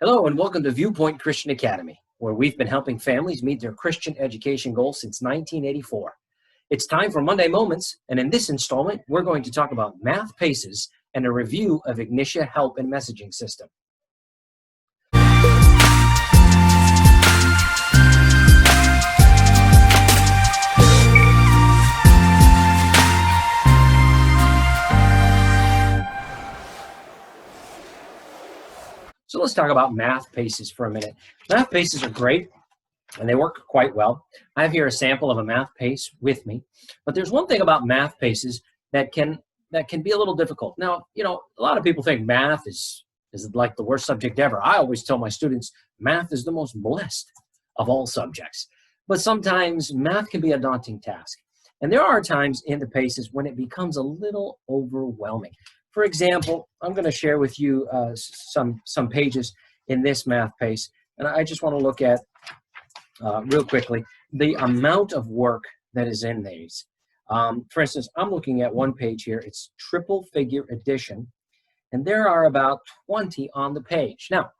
Hello and welcome to Viewpoint Christian Academy, where we've been helping families meet their Christian education goals since 1984. It's time for Monday Moments, and in this installment, we're going to talk about math paces and a review of Ignitia help and messaging system. So let's talk about math paces for a minute. Math paces are great, and they work quite well. I have here a sample of a math pace with me, but there's one thing about math paces that can be a little difficult. Now, a lot of people think math is like the worst subject ever. I always tell my students math is the most blessed of all subjects, but sometimes math can be a daunting task. And there are times in the paces when it becomes a little overwhelming. For example, I'm going to share with you some pages in this math pace, and I just want to look at, real quickly, the amount of work that is in these. For instance, I'm looking at one page here. It's triple figure addition, and there are about 20 on the page. Now,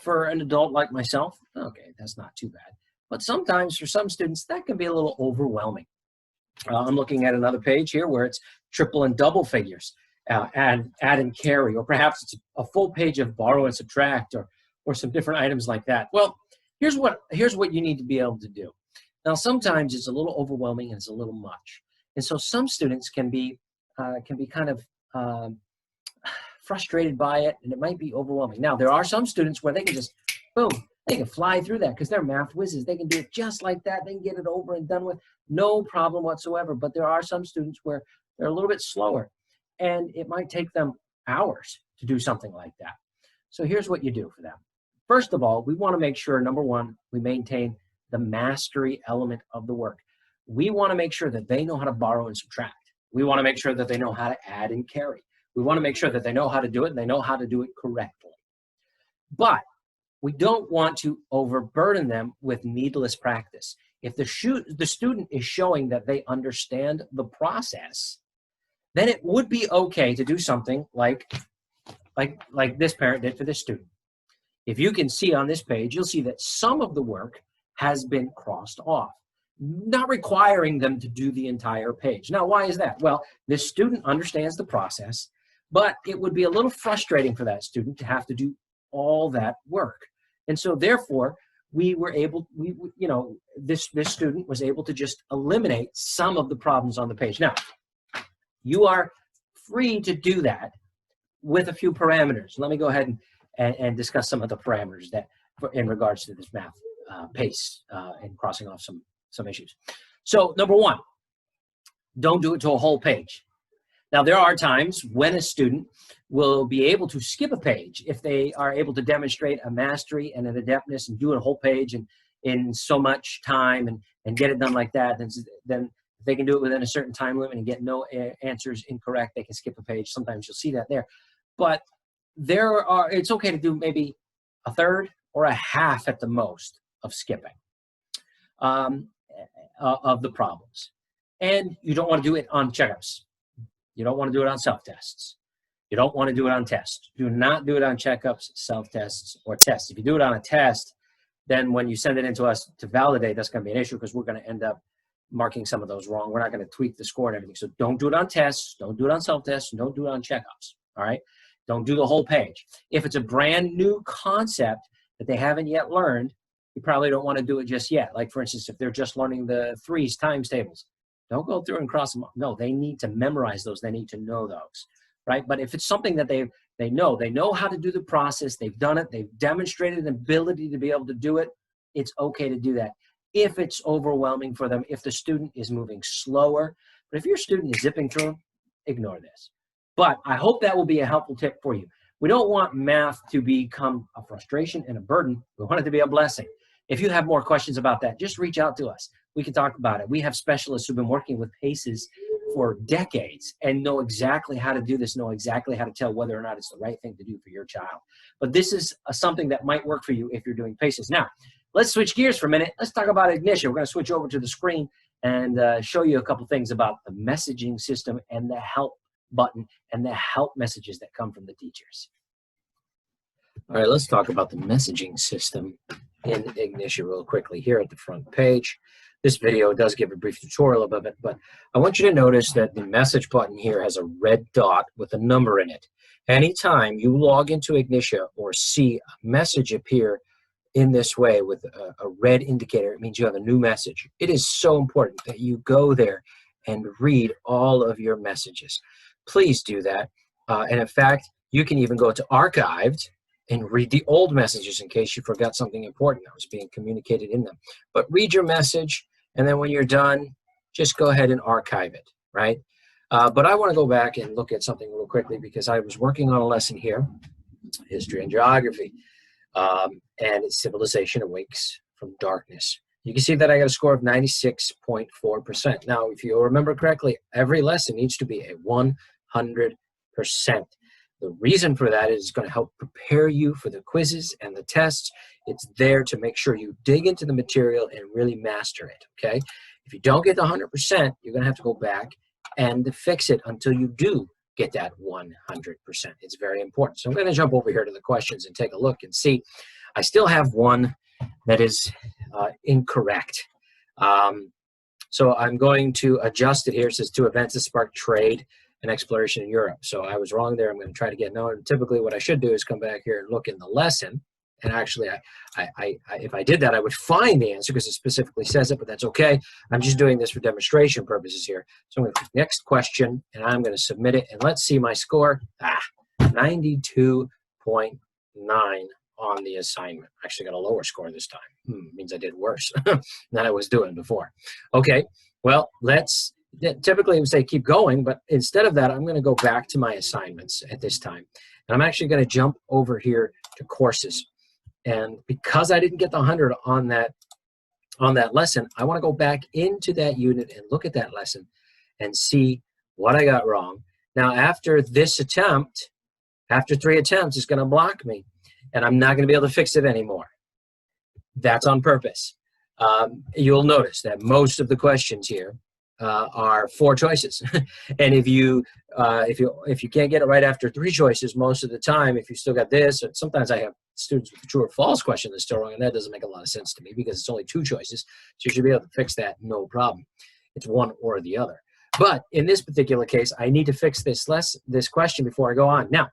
for an adult like myself, okay, that's not too bad. But sometimes for some students, that can be a little overwhelming. I'm looking at another page here where it's triple and double figures. Add and carry, or perhaps it's a full page of borrow and subtract, or some different items like that. Well, here's what you need to be able to do. Now, sometimes it's a little overwhelming and it's a little much, and so some students can be kind of frustrated by it, and it might be overwhelming. Now, there are some students where they can just boom, they can fly through that because they're math whizzes. They can do it just like that. They can get it over and done with, no problem whatsoever. But there are some students where they're a little bit slower, and it might take them hours to do something like that. So here's what you do for them. First of all, we want to make sure, number one, we maintain the mastery element of the work. We want to make sure that they know how to borrow and subtract. We want to make sure that they know how to add and carry. We want to make sure that they know how to do it and they know how to do it correctly. But we don't want to overburden them with needless practice. If the student is showing that they understand the process, then it would be okay to do something like this parent did for this student. If you can see on this page, you'll see that some of the work has been crossed off, not requiring them to do the entire page. Now, why is that? Well, this student understands the process, but it would be a little frustrating for that student to have to do all that work. And so therefore, this student was able to just eliminate some of the problems on the page. Now, you are free to do that with a few parameters. Let me go ahead and discuss some of the parameters that in regards to this math pace and crossing off some issues. So number one, don't do it to a whole page. Now, there are times when a student will be able to skip a page if they are able to demonstrate a mastery and an adeptness and do a whole page in so much time and get it done like that. Then if they can do it within a certain time limit and get no answers incorrect, they can skip a page. Sometimes you'll see that there. But it's okay to do maybe a third or a half at the most of skipping of the problems. And you don't want to do it on checkups. You don't want to do it on self-tests. You don't want to do it on tests. Do not do it on checkups, self-tests, or tests. If you do it on a test, then when you send it in to us to validate, that's going to be an issue because we're going to end up marking some of those wrong. We're not going to tweak the score and everything. So don't do it on tests. Don't do it on self-tests. Don't do it on checkups. All right? Don't do the whole page. If it's a brand new concept that they haven't yet learned, you probably don't want to do it just yet. Like, for instance, if they're just learning the threes times tables, don't go through and cross them off. No, they need to memorize those. They need to know those, right? But if it's something that they know how to do the process, they've done it, they've demonstrated an ability to be able to do it, it's okay to do that. If it's overwhelming for them, if the student is moving slower, but if your student is zipping through, ignore this. But I hope that will be a helpful tip for you. We don't want math to become a frustration and a burden. We want it to be a blessing. If you have more questions about that, just reach out to us. We can talk about it. We have specialists who've been working with PACES for decades and know exactly how to do this, know exactly how to tell whether or not it's the right thing to do for your child. But this is something that might work for you if you're doing PACES. Now, let's switch gears for a minute. Let's talk about Ignitia. We're going to switch over to the screen and show you a couple things about the messaging system and the help button and the help messages that come from the teachers. All right, let's talk about the messaging system in Ignitia real quickly here at the front page. This video does give a brief tutorial of it, but I want you to notice that the message button here has a red dot with a number in it. Anytime you log into Ignitia or see a message appear in this way with a red indicator, it means you have a new message. It is so important that you go there and read all of your messages. Please do that. And in fact, you can even go to Archived and read the old messages in case you forgot something important that was being communicated in them. But read your message, and then when you're done, just go ahead and archive it, right? But I want to go back and look at something real quickly because I was working on a lesson here, history and geography, and it's civilization awakes from darkness. You can see that I got a score of 96.4%. Now, if you remember correctly, every lesson needs to be a 100%. The reason for that is it's going to help prepare you for the quizzes and the tests. It's there to make sure you dig into the material and really master it, okay? If you don't get the 100%, you're going to have to go back and fix it until you do get that 100%. It's very important. So I'm going to jump over here to the questions and take a look and see. I still have one that is incorrect. So I'm going to adjust it here. It says two events that spark trade and exploration in Europe. So I was wrong there. I'm going to try to get no. Typically what I should do is come back here and look in the lesson. And actually, if I did that, I would find the answer because it specifically says it, but that's okay. I'm just doing this for demonstration purposes here. So I'm going to click next question, and I'm going to submit it. And let's see my score. 92.9 on the assignment. I actually got a lower score this time. Means I did worse than I was doing before. Okay, well, typically it would say keep going, but instead of that, I'm going to go back to my assignments at this time. And I'm actually going to jump over here to courses. And because I didn't get the 100 on that lesson, I want to go back into that unit and look at that lesson and see what I got wrong. Now, after this attempt, after 3 attempts, it's going to block me, and I'm not going to be able to fix it anymore. That's on purpose. You'll notice that most of the questions here are 4 choices. And if you can't get it right after 3 choices, most of the time, if you still got this, or sometimes I have students with the true or false question that's still wrong, and that doesn't make a lot of sense to me because it's only 2 choices. So you should be able to fix that, no problem. It's one or the other. But in this particular case, I need to fix this question before I go on. Now,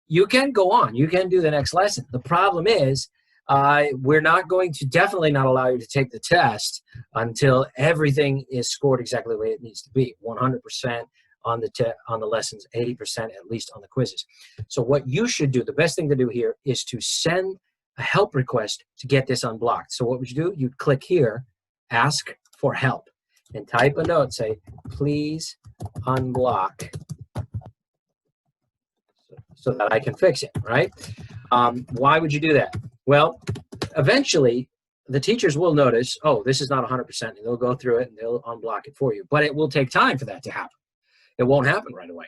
you can go on. You can do the next lesson. The problem is, we're not going to definitely not allow you to take the test until everything is scored exactly the way it needs to be. 100% on the lessons, 80% at least on the quizzes. So what you should do, the best thing to do here is to send a help request to get this unblocked. So what would you do? You'd click here, ask for help, and type a note, say, please unblock so that I can fix it, right? Why would you do that? Well, eventually, the teachers will notice, oh, this is not 100%, and they'll go through it, and they'll unblock it for you. But it will take time for that to happen. It won't happen right away.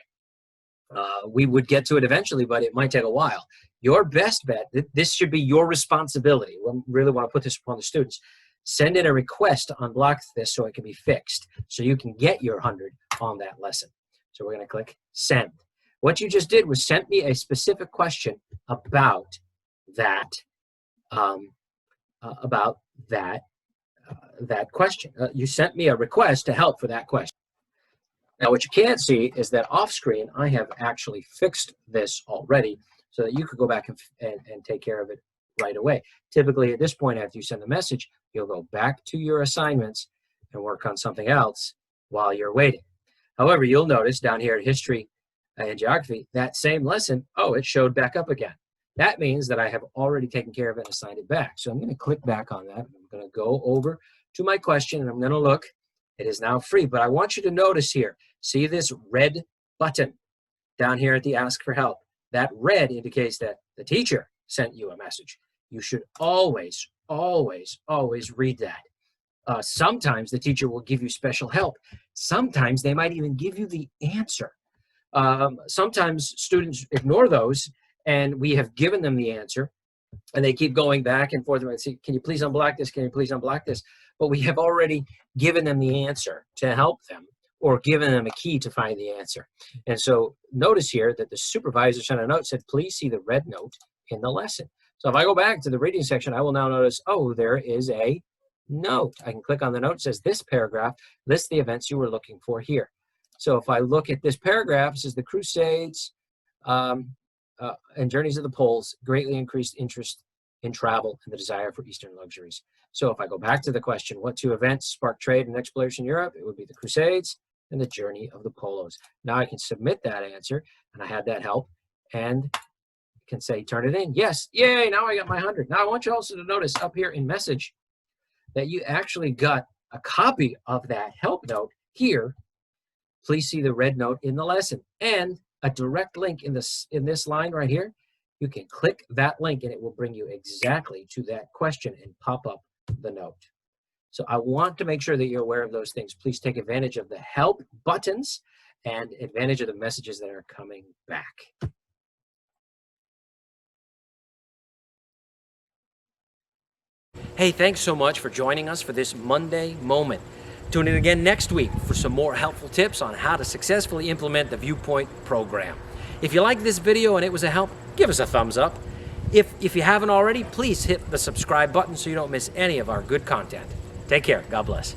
We would get to it eventually, but it might take a while. Your best bet, this should be your responsibility. We really want to put this upon the students. Send in a request to unblock this so it can be fixed, so you can get your 100 on that lesson. So we're going to click Send. What you just did was sent me a specific question about that question. You sent me a request to help for that question. Now, what you can't see is that off screen, I have actually fixed this already so that you could go back and take care of it right away. Typically, at this point, after you send the message, you'll go back to your assignments and work on something else while you're waiting. However, you'll notice down here at history and geography, that same lesson, oh, it showed back up again. That means that I have already taken care of it and assigned it back. So I'm going to click back on that. I'm going to go over to my question, and I'm going to look. It is now free, but I want you to notice here, see this red button down here at the Ask for Help. That red indicates that the teacher sent you a message. You should always, always, always read that. Sometimes the teacher will give you special help. Sometimes they might even give you the answer. Sometimes students ignore those, and we have given them the answer, and they keep going back and forth and say, can you please unblock this? Can you please unblock this? But we have already given them the answer to help them, or given them a key to find the answer. And so notice here that the supervisor sent a note, said, please see the red note in the lesson. So if I go back to the reading section, I will now notice, oh, there is a note. I can click on the note. It says this paragraph lists the events you were looking for here. So if I look at this paragraph, it says the Crusades and Journeys of the Poles greatly increased interest in travel and the desire for Eastern luxuries. So if I go back to the question, what two events sparked trade and exploration in Europe? It would be the Crusades and the Journey of the Polos. Now I can submit that answer, and I had that help, and can say, turn it in. Yes, yay, now I got my 100. Now I want you also to notice up here in message that you actually got a copy of that help note here. Please see the red note in the lesson, and a direct link in this line right here. You can click that link and it will bring you exactly to that question and pop up the note. So I want to make sure that you're aware of those things. Please take advantage of the help buttons and advantage of the messages that are coming back. Hey, thanks so much for joining us for this Monday moment. Tune in again next week for some more helpful tips on how to successfully implement the Viewpoint program. If you liked this video and it was a help, give us a thumbs up. If you haven't already, please hit the subscribe button so you don't miss any of our good content. Take care. God bless.